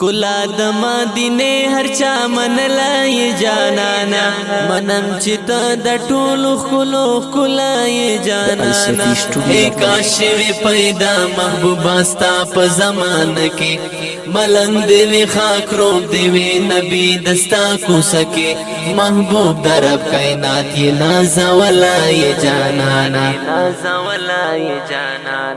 ښکلا د مدینه هر چا منلای جانانا منم چې ته د ټولو ښکلو ښکلای جانانا ای کاش وی پیدا محبوبا ستا په زمانه کې ملنګ دی وی خاک روب دی وی نبی دستا کو سکے محبوب درب کائنات یہ نازولای جانانا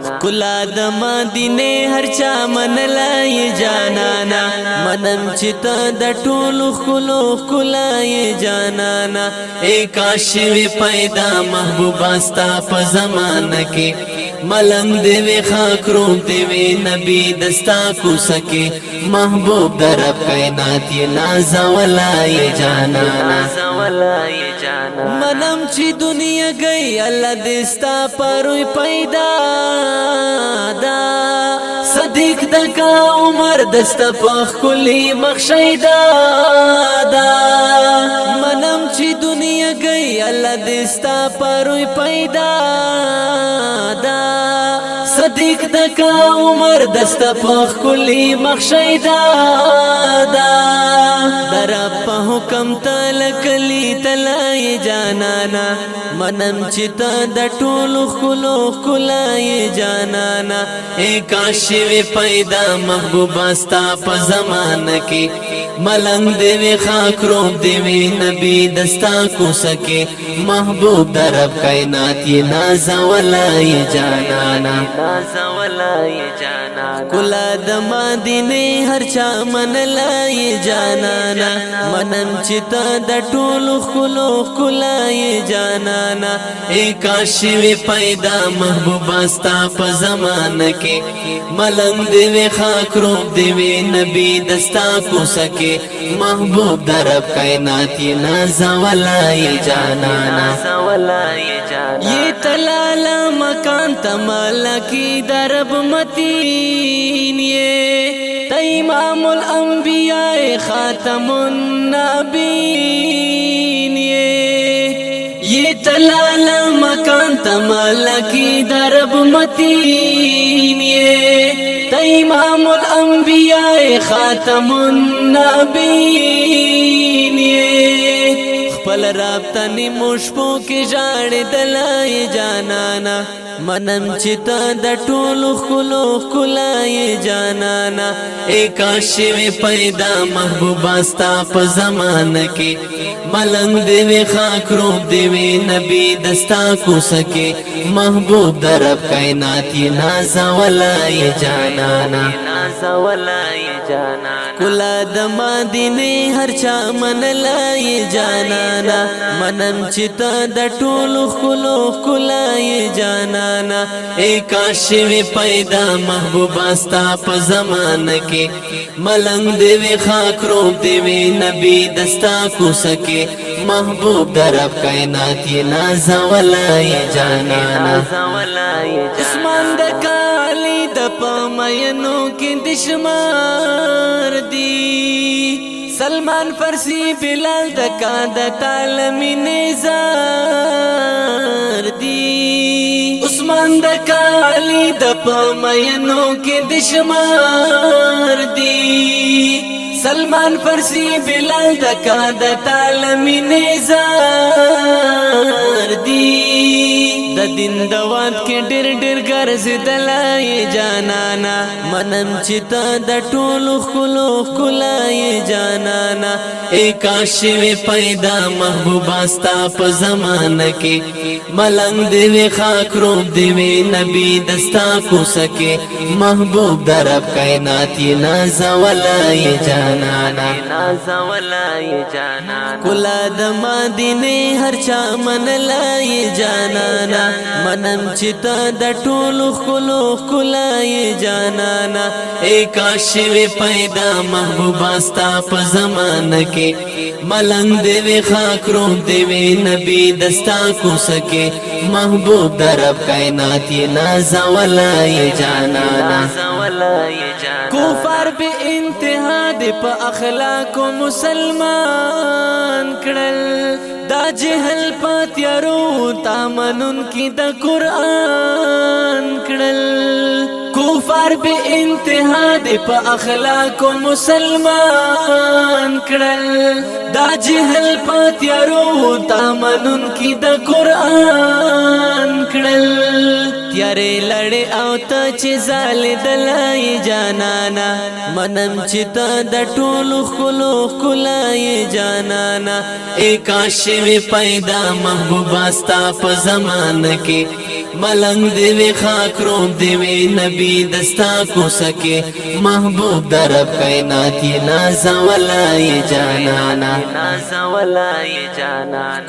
ښکلا د مدینه هر چا منلای جانانا منم چې ته د ټولو ښکلو ښکلای جانانا ای کاش وی پیدا محبوبا ستا په زمانه کې ملنګ دی وی خاک روب دی وی نبی دستا کو سکے محبوب درب کائنات یہ نازولای جانانا منم چې دنیا گئی الله دستا پروي پیدا دا صدیق دکا عمر دستا پخ کلی مخشیدا دا منم چې دنیا گئی الله دستا پروي پیدا دا صدیق دکا عمر دستا پخ کلی مخشیدا دا در په حکم تل کلی تلای جانانا منم چې ته د ټولو ښکلو ښکلای جانانا ای کاش وی پیدا محبوبا ستا په زمانه کې ملنګ دی وی خاک روب دی وی نبی دستا کو سکے محبوب درب کائنات یہ نازولای جانانا ښکلا د مدینه هر چا منلای جانانا منم چې ته د ټولو ښکلو ښکلای جانانا ای کاش وی پیدا محبوبا ستا په زمانه کې ملنګ دی وی خاک روب دی وی نبی دستا کو سکے محبوب درب کائنات یہ نازولای جانانا یہ تلالا مکان تمالا کی درب متین یہ امام الانبیاء خاتم النبیین یہ تلالا مکان تمالا کی درب متین یہ امام الانبیاء خاتم النبیین خپل رابطه نیمو شپو کې ژاړې دلای جانانا منم چې ته د ټولو ښکلو ښکلای جانانا ای کاش وی پیدا محبوبا ستا په زمانه کې ملنګ دی وی خاک روب دی وی نبی دستا کو سکے محبوب درب کائنات یہ نازولای جانانا ښکلا د مدینه هر چا منلای جانانا منم چې ته د ټولو ښکلو ښکلای جانانا ای کاش وی پیدا محبوبا ستا په زمانه کې ملنګ دی وی خاک روب دی وی نبی دستا کو سکے محبوب درب کائنات یہ نازولای جانانا عثمان د کالی د پمینو کې دشمار دی سلمان فرسی بلال د کا د تعلمی نزار دی عثمان د کالی د پمینو کې دشمار دی سلمان فرسی بلال د کا د تعلمی نزار دی د دین دوات کې ډېر ډېر ګرځېدلای جانانا منم چې ته د ټولو ښکلو ښکلای جانانا ای کاش وی پیدا محبوبا ستا په زمانه کې ملنګ دی وی خاک روب دی وی نبی دستا کو سکے محبوب درب کائنات یہ نازولای جانانا ښکلا د مدینه هر چا منلای جانانا منم چې ته د ټولو ښکلو ښکلای جانانا ای کاش وی پیدا محبوبا ستا په زمانه کې ملنګ دی وی خاک روب دی وی نبی دستا کو سکے محبوب درب کائنات یہ نازولای جانانا کفار به انتہا دی په اخلاق مسلمان کړل دا جهل پاتیارو تامنون کی د قرآن کړل کفار بے انتہا دے پا اخلاق و مسلمان کرل دا جہل پا تیارو تامنن کی دا قرآن کرل تیارے لڑے او تا چیزال دلائی جانانا منم چیتا دا ٹولو خلو کلائی جانانا ایک عاشق پیدا محبوب آستا پا زمان کے ملنگ دیوی خاک روب دیوی نبی دستا کو سکے محبوب درب کائناتی نازا ولائی جانانا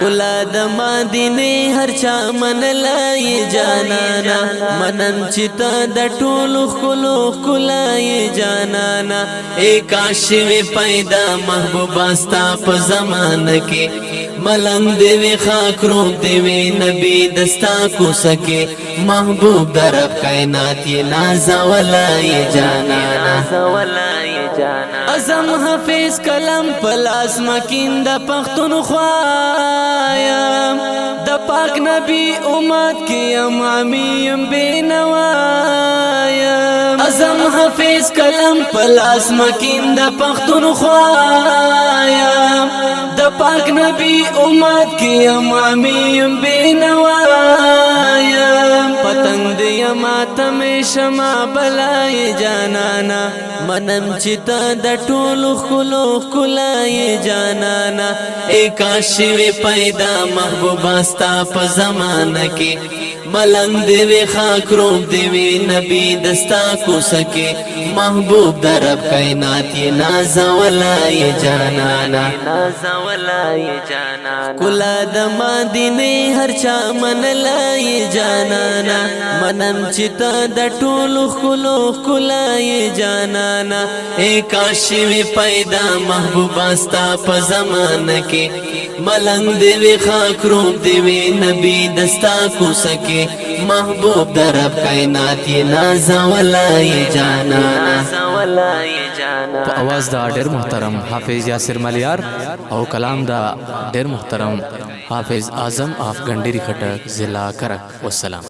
کلا دما دینے ہر چا من لائی جانانا منم چتا دا ٹولو خلو کلائی جانانا ایک عاشق پیدا محبوب آستا پا زمان کے ملنگ دیوی خاک روب دیوی نبی دستا کو سکے محبوب درب کائناتی نازا ولائی جانانا ازم حفیظ کلم پلاس مکین دا پختون خوایم دا پاک نبی امت کیم عمیم بے نوایم ازم حفیظ کلم پلاس مکین دا پختون خوایم دا پاک نبی امت کیم عمیم بے نوایم پتنگ دیا ماتم شما بلائی جانانا منم چتا دا ٹولو خلو کلائی جانانا ایک عاشق پیدا محبوب آستا پا زمان کے ملنگ دیوی خاک روب دیوی نبی دستا کو سکے محبوب درب کائناتی نازا ولائی جانانا کلا دما دینے ہر چا من لائی جانانا منم چتا دا ٹولو خلو کلائی جانانا ایک عاشق پیدا محبوب آستا پا زمان کے ملنگ دیوی خاک روب دیوی نبی دستا کو سکے محبوب درب کائناتی نازا ولائی جانانا په आवाज دا ډېر محترم حافظ یاسر ملیار او کلام دا ډېر محترم حافظ اعظم اف ګنډيري خټک ضلع کرک والسلام.